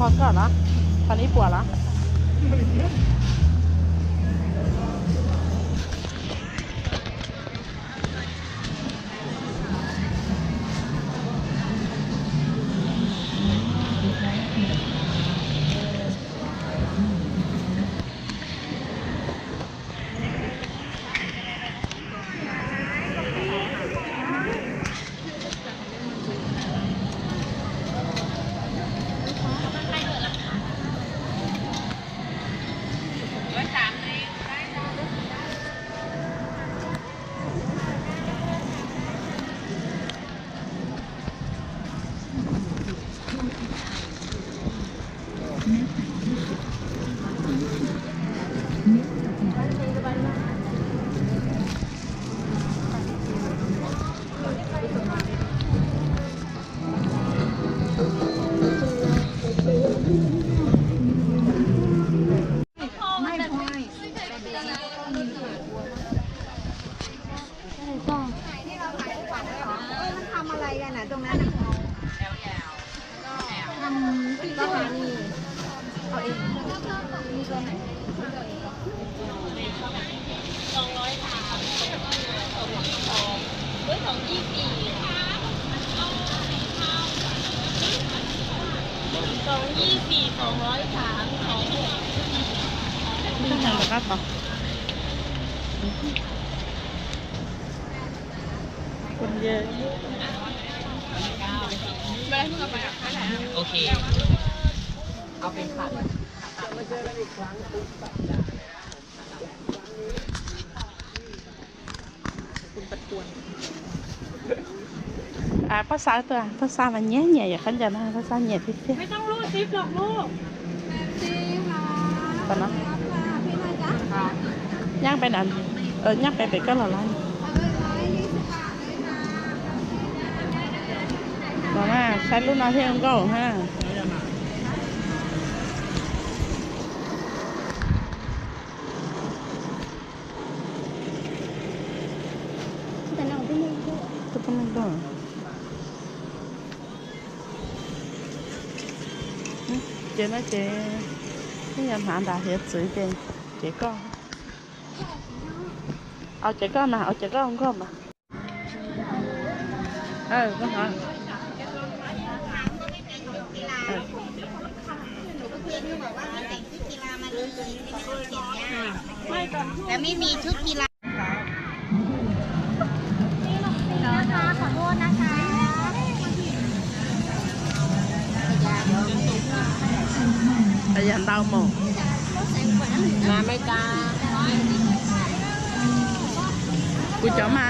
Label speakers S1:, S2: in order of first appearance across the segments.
S1: còn cỡ đó còn ít bùa đóคนเยอะโอเคเอาเป็นขาดมาเจอกันอีกครั้งทุกสัปดาห์คุณประทวนภาษาตัวภาษามันแย่ๆอย่าขันจะนะภาษาแย่ที่เสียไม่ต้องรู้ซิปหรอกลูกซิปค่ะตอนนั้นย่างไปนั่นย่างไปก็ละลายมาม่าใช้ลูกน้อยเที่ยงก็ฮะตุ๊กตามันก็เจ๊นะเจ๊ที่ยังหาดาเห็ดสวยเจ๊เจ๊ก็เอาเจ๊ก็มาเอาเจ๊ก็khôngมาก็หา
S2: แต่ไม่มีชุดกีฬาขอโทษนะคะ
S1: อายันเตาหมกมาไม่กล้ากูจะมา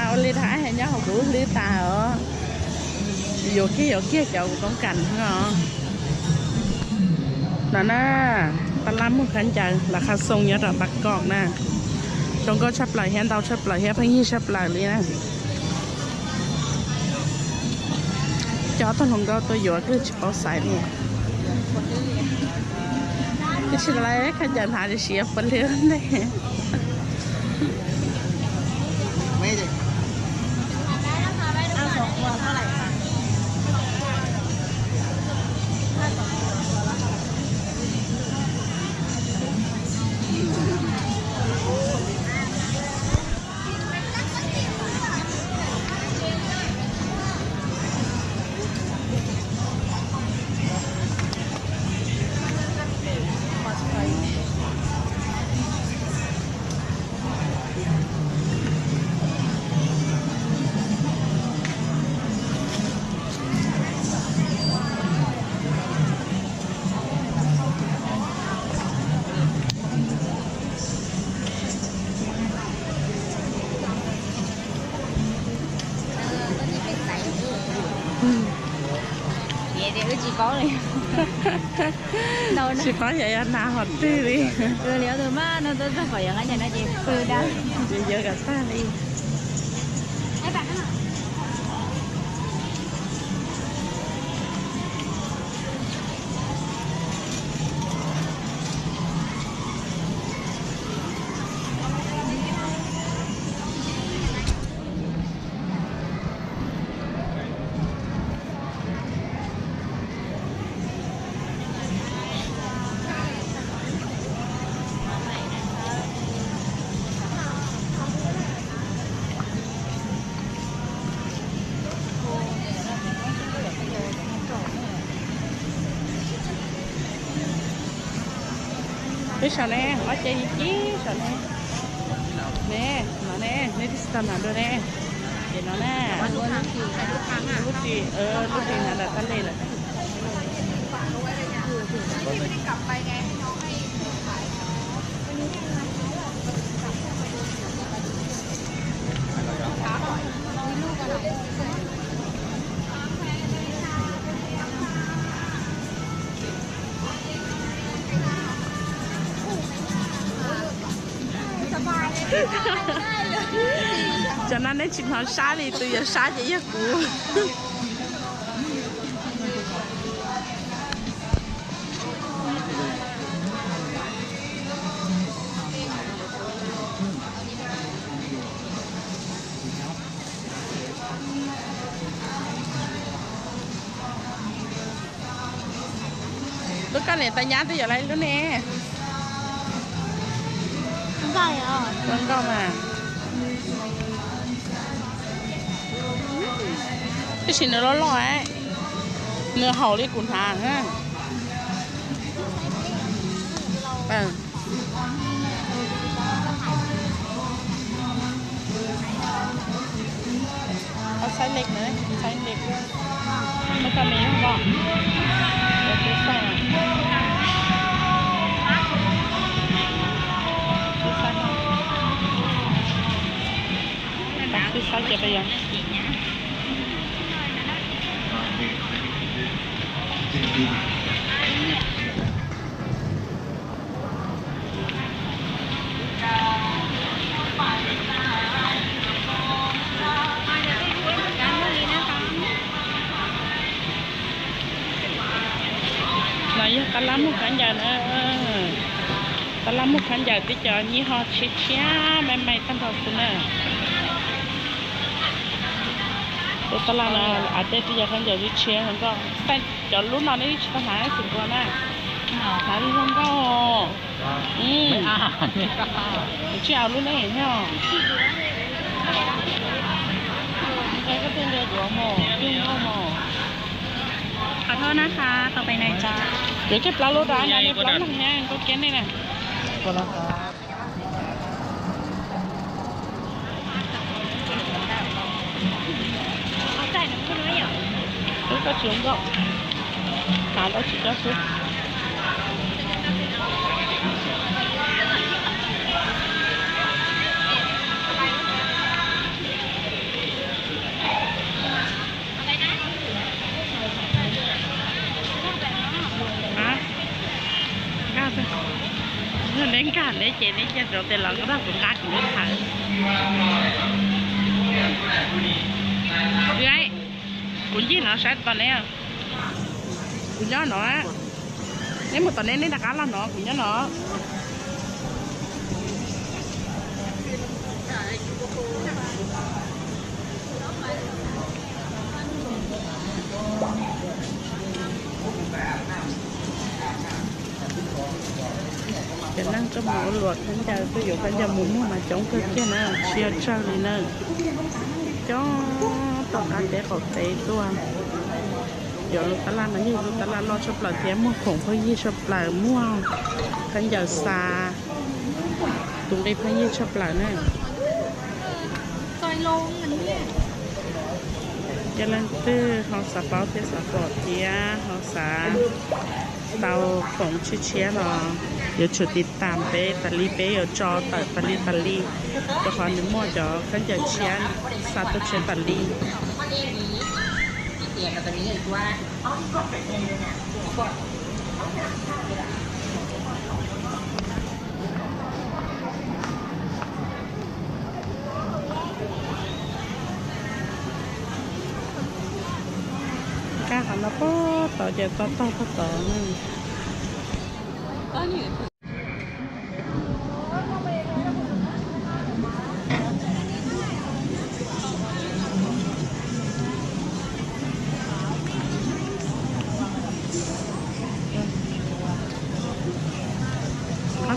S1: เอาly thái hay nhá học đủ ly tà ở vô kia cháu cũng cảnh ngon nè ta làm một khán giả là khá sông nhớ là bạc cọp nè trong có chấp lại hen tao chấp lại hết phải như chấp lại đi nè chó tôi không có tôi vừa cứ chó xài đi cái gì lại khán giả thả đi xìa phân lớn đây
S2: chỉ có này
S1: chỉ có vậy anh nào học đi đi
S2: rồi liệu từ má nó tôi phải ở nhà nó chị từ đâu
S1: chị giờ cả xa đi sao nè ở chơi gì chứ sao nè nè mà nè nè đi sao nào đưa nè vậy nó nè lúc gì là ta lên rồi cho nên đấy chừng họ xá đi từ giờ xá vậy cũ lúc cái này ta nhá tới giờ lấy nữa nè
S2: không phải à
S1: con đâu mà cái gì nó lo ấy nửa hậu đi cuốn hàng haเอาไส้เล็กนะไส้เล็กไม่ทำเองหรอกเดี๋ยวซื้อใส่ซื้อไส้เก็บไปยังตลาดมุกขันใหญ่นะตลาดมุกขันใหญ่ที่จะยี่ห้อชิเชียไม่ตั้งแต่คุณน่ะตัวตลาดน่ะอาจจะที่จะขันใหญ่ชิเชียมันก็แต่จะรุ่นเรานี่ปัญหาสุดกว่าน่ะหาที่ห้องก็ไม่อ่านชื่อเอารุ่นไหนเนี่ยใครก็เป็นเรือหัวหม้อปิ้งข้าวหม้อ
S2: ขอโทษนะคะต่อไปไหนจ้า
S1: เดี๋ยวจะปลาโลดานะนี่ปลาหนังเนี่ยก็เก็นนี่นะปลา
S2: เอาใส่น้ำข้นไว้เหรอ
S1: 这个熊肉打了几个是đến cả lấy chị lấy chân rồi tiền lần cái đó cũng cắt cũng đến thở gái cũng chỉ nó sẽ toàn này cũng nhớ nó nếu một tuần đến đặt cá là nó cũng nhớ nó cái năng cho mỏ luộc khán giả ví dụ khán giả muốn mua mà chống cơ kia nè chia cho đi nè cho tổng cả để có tế tua giờ lúc ta làm nó như lúc ta làm lo cho bờ thế mua khổng phải gì cho bờ mua khán giả xa tụng đây phải gì cho bờ nè
S2: coi luôn mình nhé
S1: cho nên từ họ xả bao thế xả bọt kia họ xả tàu khổng chia chia rồi giờ chủติดตามไปตะลีไปgiờ choตะลีจะขอหนึ่งหม้อจะขันจะเชียนซาตุเชียนตะลีก้าขันมาป้อต่อจะต่อ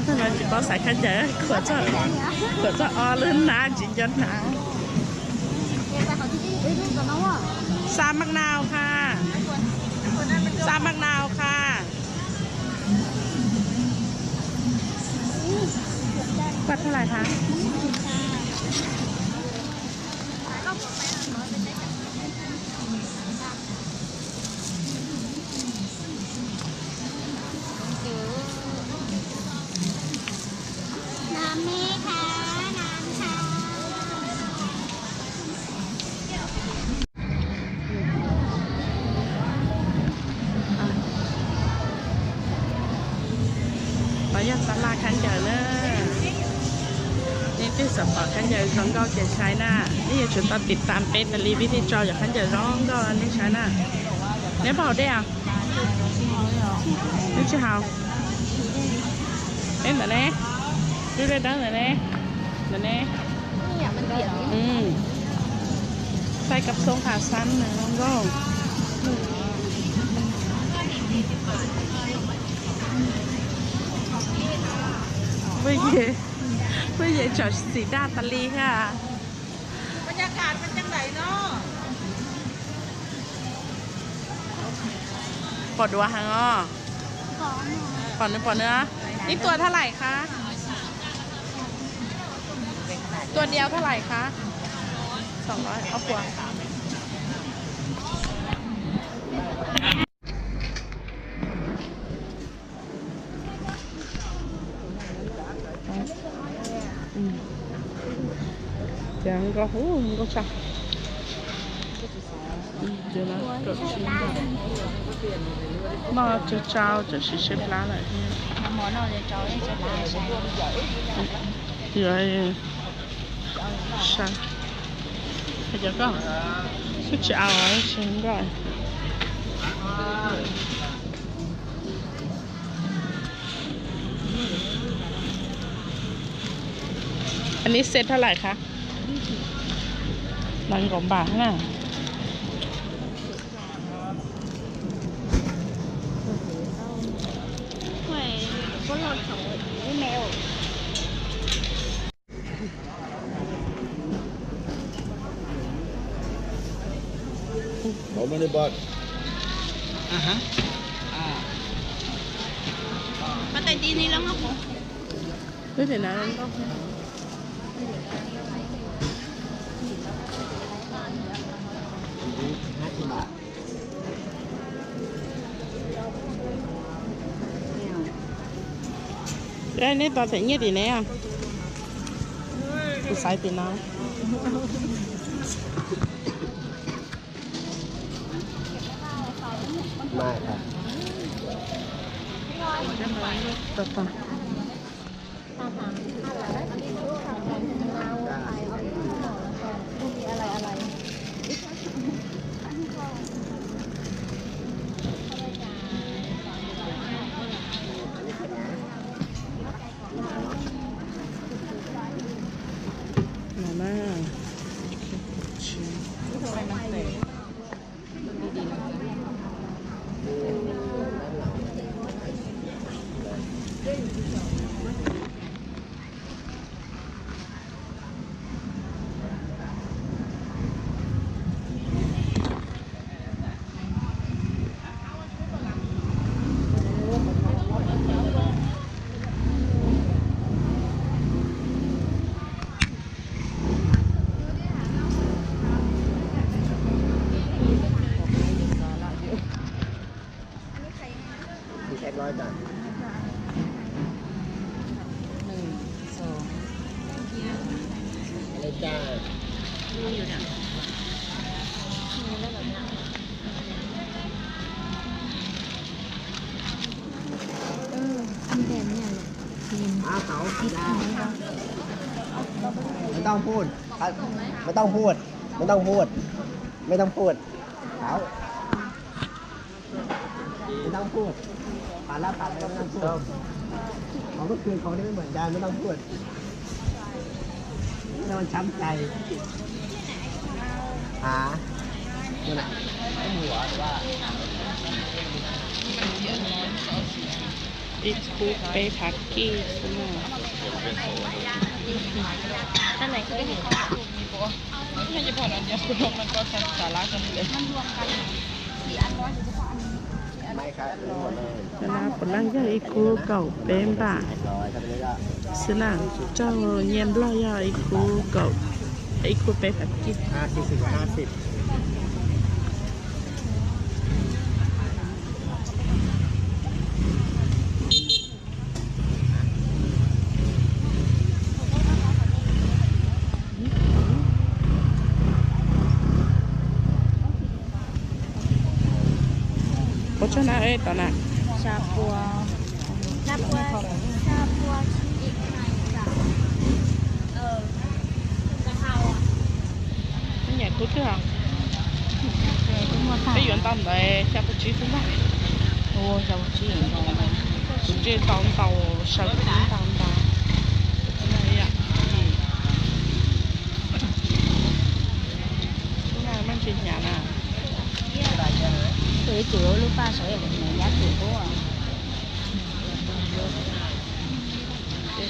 S1: ถ้าเราจะก็ใส่ขันเยอะขวดจะออลื่นนะจินยนนะซามักนาวค่ะซามักนาวค่ะ วัดเท่าไหร่คะ
S2: น้ำนี่ค่ะน้ำค่ะ
S1: bây giờ salad là khán giả nữa nên cái sản phẩm khán giả rong cao để trái na bây giờ chúng taติดตามเป็นรีวิวที่จอจากkhán giả rong cao là nên trái na nếu bảo đây à nếu chưa hào em là nè đưa đây đó là nèใส่กับทรงขาสั้นนะน้องก็ไม่เย่จอดสีดาตะลีค่ะบรรยากาศเป็นจังไหนเนาะปอดดัวหังอ้อปอดเนื้อนี่ตัวเท่าไหร่คะตัวเดียวเท่าไหร่คะ200เอาปัวChẳng có hú không có sao chưa nó cỡ chín rồi mà cho trao cho chị xếp lá lại
S2: món nào để cháu đi cho
S1: rồi sao bây giờ có sức chào ấy xin rồiอันนี้เซ็ตเท่าไหร่คะ1,000 บาทน่ะ
S2: หอยก็รอดของไม่แมว
S3: How many baht?
S2: มาแต่ดีนี้แล้วครับผม
S1: เฮ้ยเดี๋ยวนะนั่นก็đây nên toàn phải như thế này à tôi sai tiền nào
S3: Mai hả?
S1: Tập à
S3: Nói cả. อะไรจ้าเขาไม่ต้องพูดไม่ต้องพูดไม่ต้องพูดไม่ต้องพูดเขาไม่ต้องพูดผ่านแล้วผ่านแล้วไม่ต้องพูดเขาก็คือเขาได้ไม่เหมือนกันไม่ต้องพูดแล้วมันช้ำใจหานั่นแหละไม่หัวหรือว่า
S1: อีกคุกไปพักกี้ใช่ไหม
S2: อันไหนคือมีความสุขมีปะไม่ใช่พอนั้นเดียวคุณลงมันก็แค่สาระกันเลยมันรวมกัน4 อัน100หรือว่าอัน
S3: ไม่ครับหมดเลย
S1: แต่ละคนนั่งยังอีกคุกเก่าเป็นป่ะ
S3: 100ถ้าเป็นก็
S1: สนั่งเจ้าเยี่ยมล่อยไอ้ครูกับไอ้ครูไปแบบกิน
S3: 40 50
S1: เพราะฉะนั้นตอนนั้น
S2: ชาปัวชาปัวชาปัวอีกหน่อยจ้ะกะเพราอ่ะ
S1: ไม่อยากพูดเรื่องไป远档的下不去是吧？
S2: โอ้ชาชีอย่างเงี้ย
S1: 直接到上平档的，那样。现在蛮钱啊。
S2: 佢主要碌花水嚟嘅，一條波啊。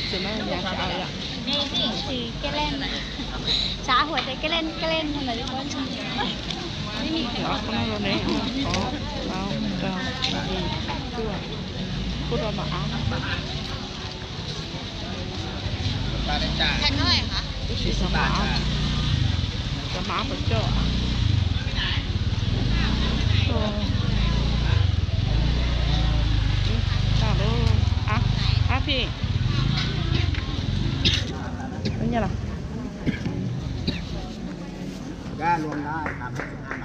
S1: 只能两下呀。
S2: 你之前去吉蘭xã會嘅吉蘭係咪啲關注？
S1: 然後那個呢，哦，然後到พูดว่าหมา
S2: แผ่นเท่าไหร่คะ
S1: 是什么什么不叫啊？哦，大佬啊พี่เป็นไงล่ะ
S3: ก็รวมได้ครับ55 บาท